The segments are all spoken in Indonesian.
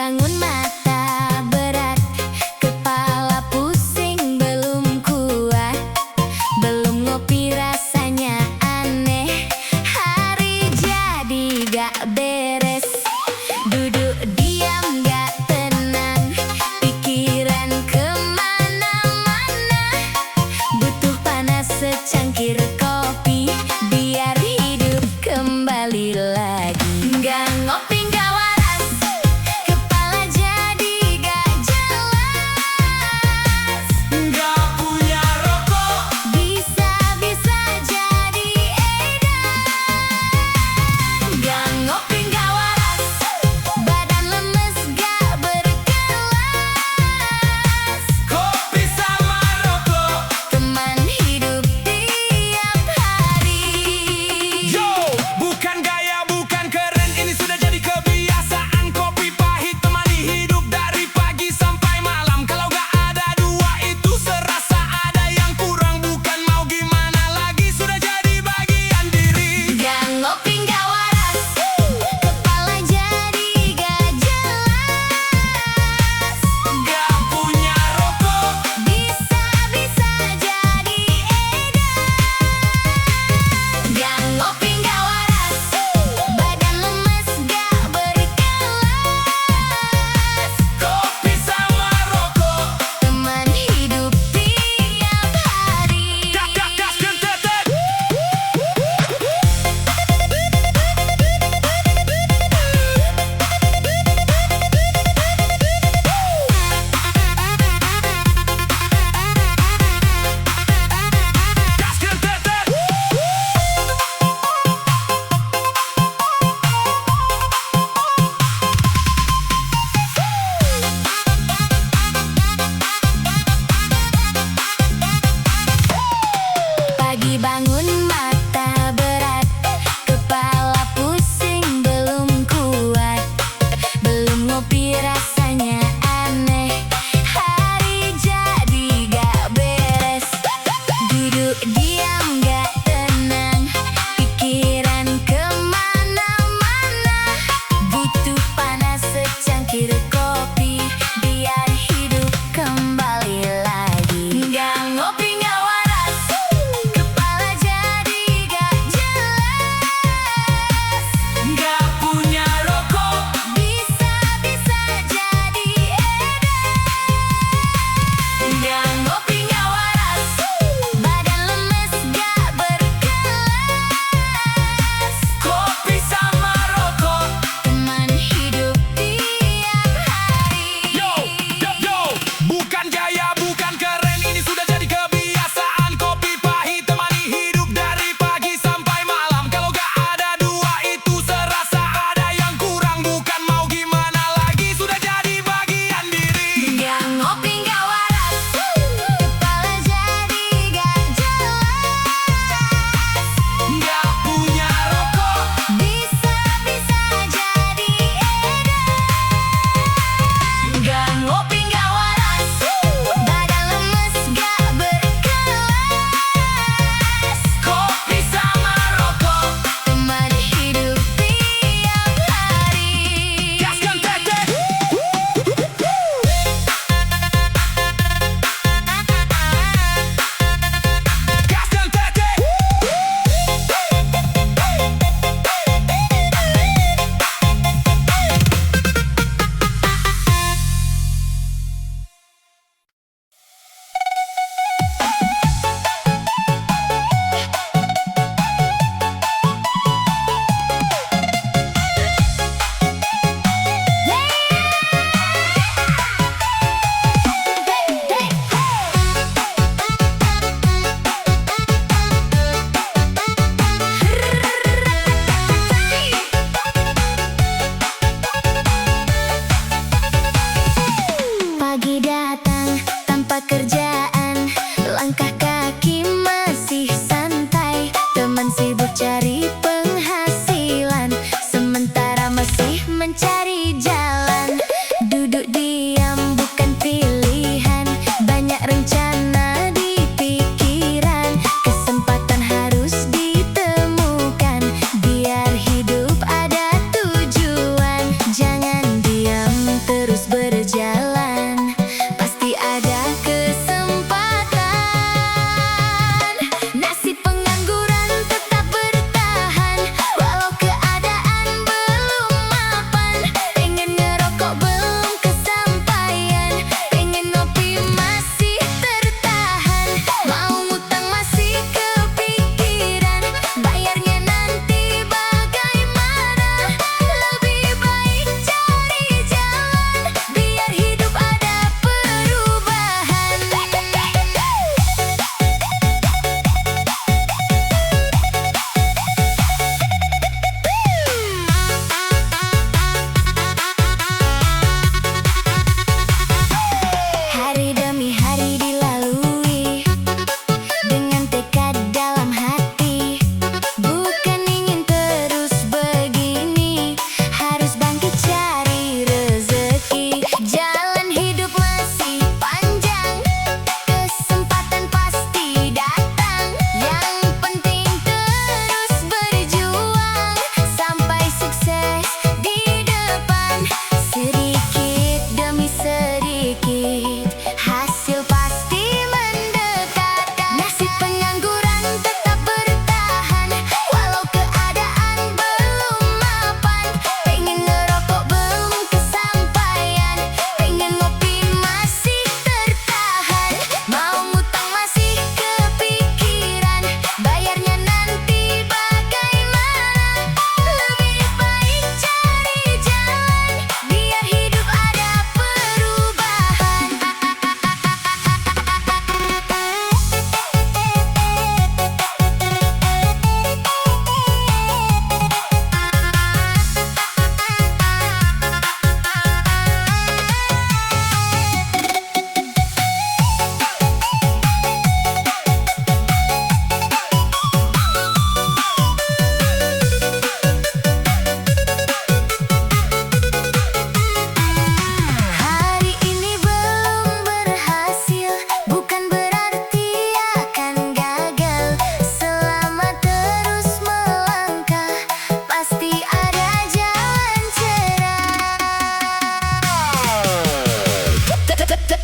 bangun mata berat, kepala pusing belum kuat, belum ngopi rasanya aneh, hari jadi gak beres. Duduk diam gak tenang, pikiran kemana-mana, butuh panas secangkir kopi, biar hidup kembali lagi. Gak ngopi gak waras, kepala jadi gak jelas. Nggak punya rokok, Bisa-bisa jadi edan. Gak ngopi gak waras, badan lemes gak berkelas. kopi sama rokok. Teman hidup tiap hari. Yo, bukan gaya, bukan keren, ini sudah jadi kebiasaan. Kopi pahit temani hidup dari pagi sampai malam. Kalau gak ada dua itu serasa ada yang kurang. Bukan mau gimana lagi, sudah jadi bagian diri. Gak ngopi gak waras, kepala jadi gak jelas. Nggak punya rokok, Bisa-bisa jadi edan. Gak ngopi gak waras, badan lemes gak berkelas. kopi sama rokok. Teman hidup tiap hari. Gas, gas, gas, kentetek. Gas, kentetek. Pagi bangun mata berat, kepala pusing belum kuat, belum ngopi rasanya aneh, hari jadi gak beres. Duduk diam gak tenang, pikiran kemana-mana, butuh panas secangkir kopi, biar hidup kembali lagi. Gak ngopi gak waras, kepala jadi gak jelas. Nggak punya rokok, Bisa-bisa jadi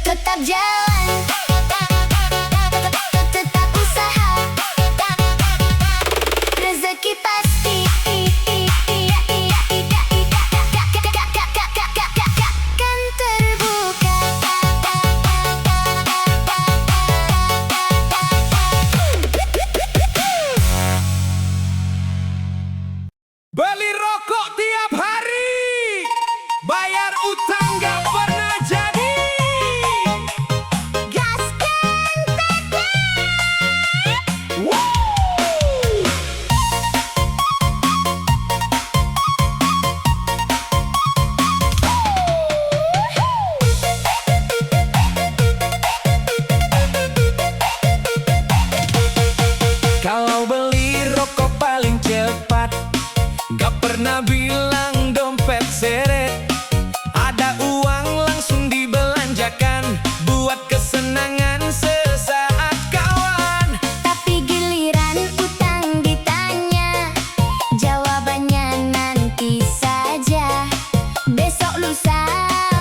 Tetap jalan, tetap usaha, rezeki pasti kan terbuka. Beli rokok tiap hari, bayar utang gak pernah jadi. Gaskan teteh. Woo! Kalau beli rokok paling cepat, gak pernah bilang dompet seret. Ada uang langsung dibelanjakan, buat kesenangan sesaat kawan. Tapi giliran utang ditanya, jawabannya nanti saja. Besok, lusa,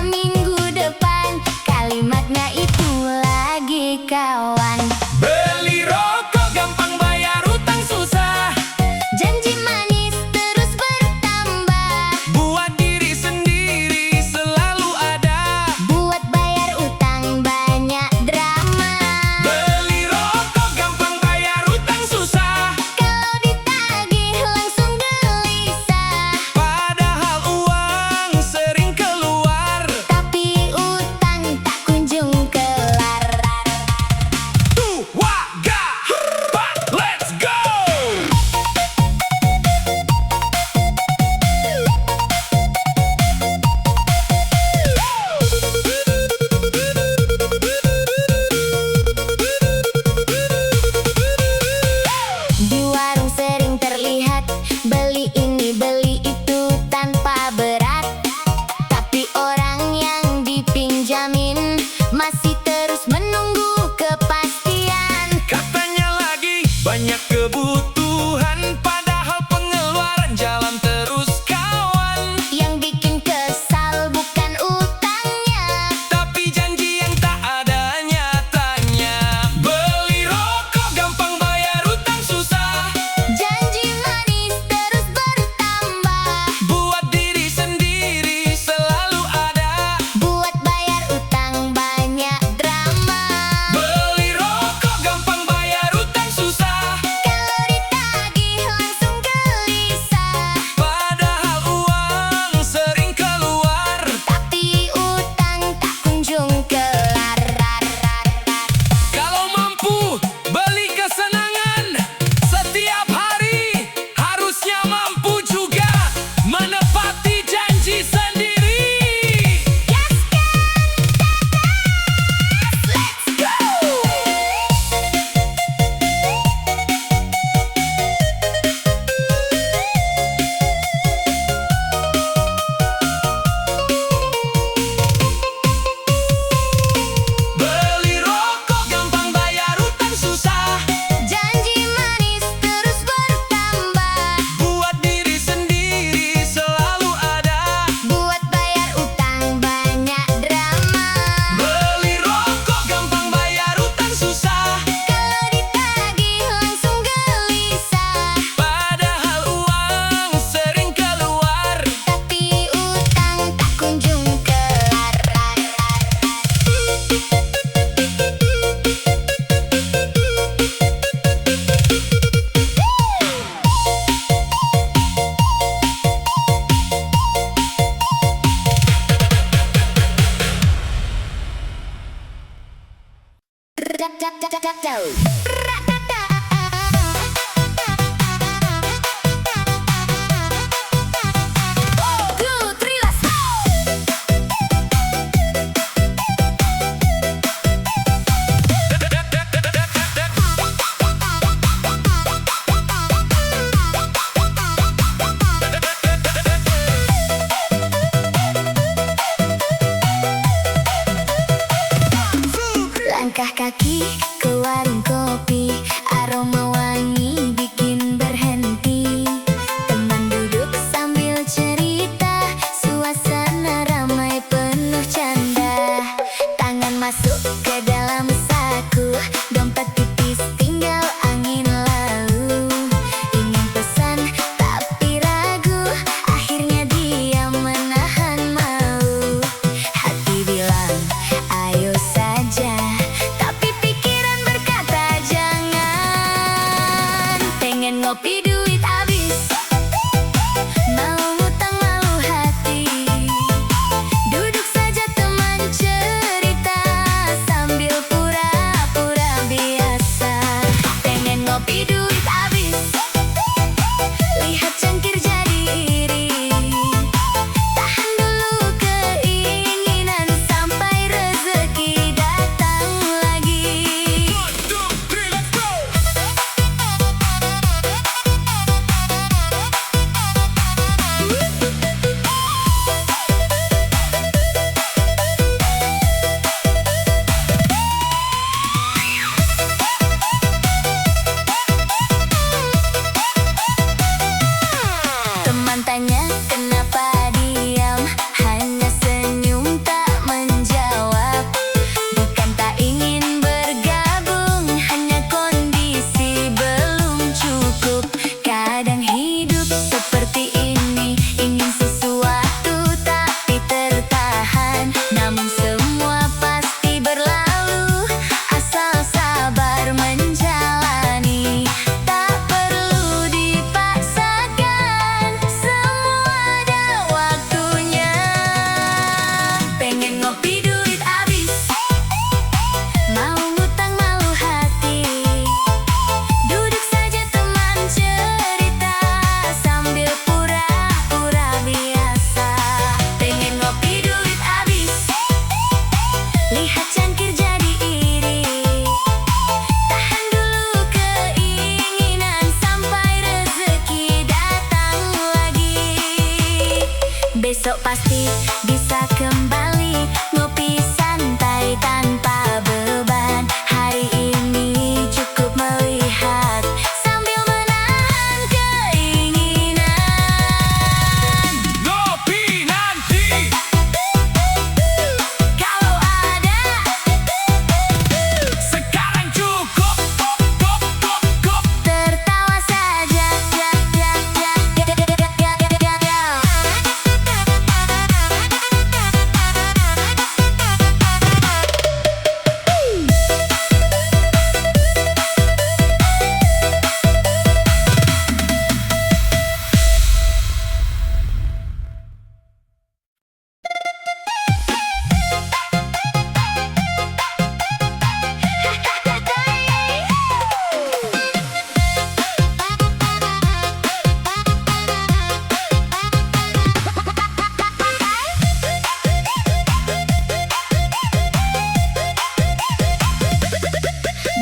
minggu depan, kalimatnya itu lagi kawan. Beli rokok gampang, bayar utang susah. Janji manis terus bertambah, Buat diri sendiri selalu ada. buat bayar utang banyak drama. Beli rokok gampang, bayar utang susah. Kalau ditagih langsung gelisah, Padahal uang sering keluar. tapi utang tak kunjung kelar. Dua, empat, let's go! Di warung sering terlihat beli ini beli itu tanpa berat, tapi orang yang dipinjamin masih terus menunggu kepastian. Katanya lagi banyak kebutuhan, padahal pengeluaran jalan terus kawan. Yang bikin kesal bukan utangnya, Tapi janji yang tak ada nyatanya. Beli rokok gampang, bayar utang susah. janji manis terus bertambah, Buat diri sendiri selalu ada. buat bayar utang banyak drama. Beli rokok gampang, bayar utang susah. Kalau ditagih langsung gelisah, Padahal uang sering keluar. tapi utang tak kunjung kelar. Kalau mampu beli kesenangan setiap hari, harusnya mampu juga menepati janji sendiri. Gaskan tetes, let's go! Beli rokok gampang, bayar utang susah. Janji manis terus bertambah, Buat diri sendiri selalu ada. buat bayar utang banyak drama. Beli rokok gampang, bayar utang susah. Kalau ditagih langsung gelisah, Padahal uang sering keluar. tapi utang tak kunjung kelar. Two, three, let's go! Langkah kaki ke warung kopi, aroma wangi bikin berhenti. Teman duduk sambil cerita, suasana ramai penuh canda. Tangan masih ngopi duit habis, mau ngutang malu hati. Duduk saja teman cerita sambil pura-pura biasa. Pengen ngopi duit habis, lihat cangkir jadi iri. Tahan dulu keinginan sampai rezeki datang lagi. Besok pasti bisa kembali ngopi santai tanpa beban. Hari ini cukup melihat sambil menahan keinginan. Ngopi nanti Kalau ada sekarang cukup. Kop. tertawa saja.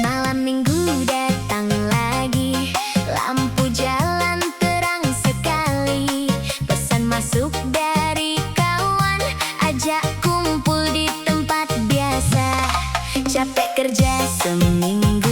Malam minggu datang lagi, lampu jalan terang sekali. Pesan masuk dari kawan, ajak kumpul di tempat biasa. Capek kerja seminggu,